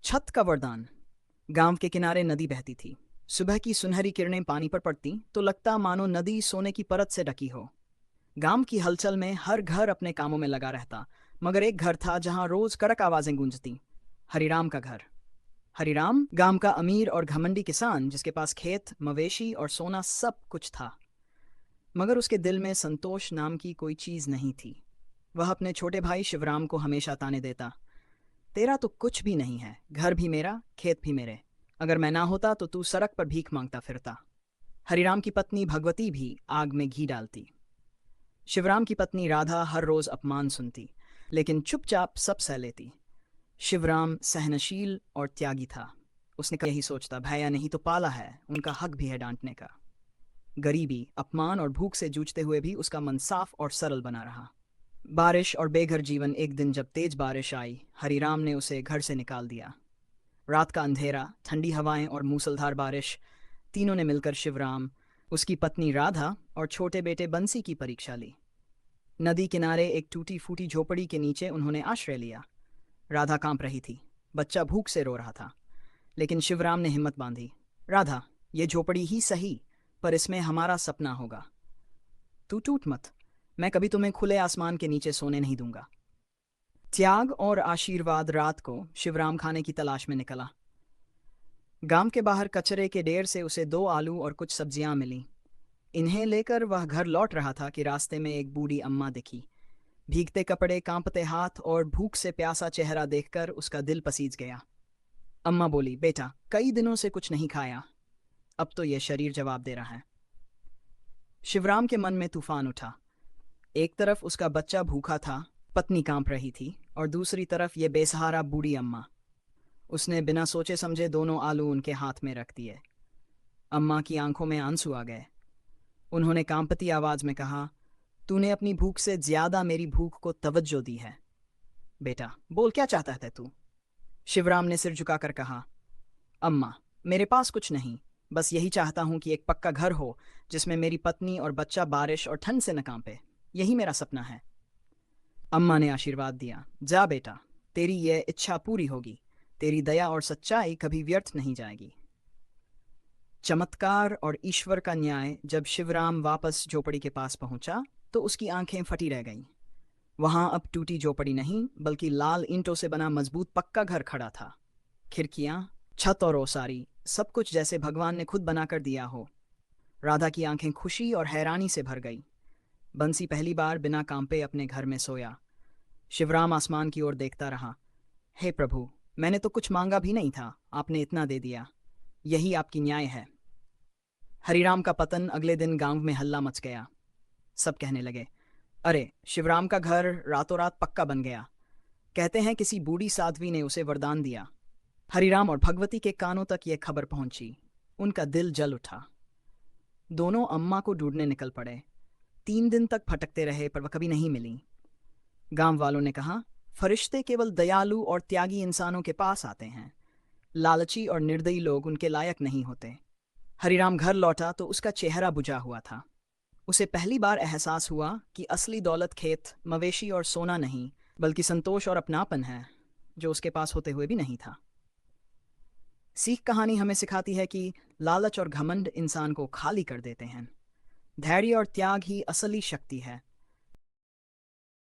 छत का वरदान। गांव के किनारे नदी बहती थी। सुबह की सुनहरी किरणें पानी पर पड़ती तो लगता मानो नदी सोने की परत से ढकी हो। गांव की हलचल में हर घर अपने कामों में लगा रहता, मगर एक घर था जहां रोज कड़क आवाजें गूंजती। हरिराम का घर। हरिराम गांव का अमीर और घमंडी किसान, जिसके पास खेत, मवेशी और सोना सब कुछ था। मगर उसके दिल में संतोष नाम की कोई चीज नहीं थी। वह अपने छोटे भाई शिवराम को हमेशा ताने देता, तेरा तो कुछ भी नहीं है, घर भी मेरा, खेत भी मेरे। अगर मैं ना होता तो तू सड़क पर भीख मांगता फिरता। हरिराम की पत्नी भगवती भी आग में घी डालती। शिवराम की पत्नी राधा हर रोज अपमान सुनती, लेकिन चुपचाप सब सह लेती। शिवराम सहनशील और त्यागी था। उसने यही सोचता, भैया नहीं तो पाला है, उनका हक भी है डांटने का। गरीबी, अपमान और भूख से जूझते हुए भी उसका मन साफ और सरल बना रहा। बारिश और बेघर जीवन। एक दिन जब तेज बारिश आई, हरिराम ने उसे घर से निकाल दिया। रात का अंधेरा, ठंडी हवाएं और मूसलधार बारिश, तीनों ने मिलकर शिवराम, उसकी पत्नी राधा और छोटे बेटे बंसी की परीक्षा ली। नदी किनारे एक टूटी फूटी झोपड़ी के नीचे उन्होंने आश्रय लिया। राधा कांप रही थी, बच्चा भूख से रो रहा था, लेकिन शिवराम ने हिम्मत बांधी। राधा, ये झोपड़ी ही सही, पर इसमें हमारा सपना होगा। तू टूट मत, मैं कभी तुम्हें खुले आसमान के नीचे सोने नहीं दूंगा। त्याग और आशीर्वाद। रात को शिवराम खाने की तलाश में निकला। गांव के बाहर कचरे के ढेर से उसे 2 आलू और कुछ सब्जियां मिली। इन्हें लेकर वह घर लौट रहा था कि रास्ते में एक बूढ़ी अम्मा दिखी। भीगते कपड़े, कांपते हाथ और भूख से प्यासा चेहरा देखकर उसका दिल पसीज गया। अम्मा बोली, बेटा, कई दिनों से कुछ नहीं खाया, अब तो यह शरीर जवाब दे रहा है। शिवराम के मन में तूफान उठा। एक तरफ उसका बच्चा भूखा था, पत्नी कांप रही थी, और दूसरी तरफ ये बेसहारा बूढ़ी अम्मा। उसने बिना सोचे समझे 2 आलू उनके हाथ में रख दिए। अम्मा की आंखों में आंसू आ गए। उन्होंने कांपती आवाज में कहा, तूने अपनी भूख से ज्यादा मेरी भूख को तवज्जो दी है। बेटा, बोल, क्या चाहता है तू? शिवराम ने सिर झुकाकर कहा, अम्मा, मेरे पास कुछ नहीं, बस यही चाहता हूं कि एक पक्का घर हो जिसमें मेरी पत्नी और बच्चा बारिश और ठंड से न कांपे। यही मेरा सपना है। अम्मा ने आशीर्वाद दिया, जा बेटा, तेरी यह इच्छा पूरी होगी। तेरी दया और सच्चाई कभी व्यर्थ नहीं जाएगी। चमत्कार और ईश्वर का न्याय। जब शिवराम वापस झोपड़ी के पास पहुंचा तो उसकी आंखें फटी रह गईं। वहां अब टूटी झोपड़ी नहीं, बल्कि लाल ईंटों से बना मजबूत पक्का घर खड़ा था। खिड़कियां, छत और ओसारी, सब कुछ जैसे भगवान ने खुद बनाकर दिया हो। राधा की आंखें खुशी और हैरानी से भर गई। बंसी पहली बार बिना कांपे अपने घर में सोया। शिवराम आसमान की ओर देखता रहा। हे प्रभु, मैंने तो कुछ मांगा भी नहीं था, आपने इतना दे दिया। यही आपकी न्याय है। हरिराम का पतन। अगले दिन गांव में हल्ला मच गया। सब कहने लगे, अरे, शिवराम का घर रातों रात पक्का बन गया। कहते हैं किसी बूढ़ी साध्वी ने उसे वरदान दिया। हरिराम और भगवती के कानों तक यह खबर पहुंची। उनका दिल जल उठा। दोनों अम्मा को ढूंढने निकल पड़े। 3 दिन तक भटकते रहे, पर वह कभी नहीं मिली। गांव वालों ने कहा, फरिश्ते केवल दयालु और त्यागी इंसानों के पास आते हैं। लालची और निर्दयी लोग उनके लायक नहीं होते। हरिराम घर लौटा तो उसका चेहरा बुझा हुआ था। उसे पहली बार एहसास हुआ कि असली दौलत खेत, मवेशी और सोना नहीं, बल्कि संतोष और अपनापन है, जो उसके पास होते हुए भी नहीं था। सीख कहानी हमें सिखाती है कि लालच और घमंड इंसान को खाली कर देते हैं। धैर्य और त्याग ही असली शक्ति है।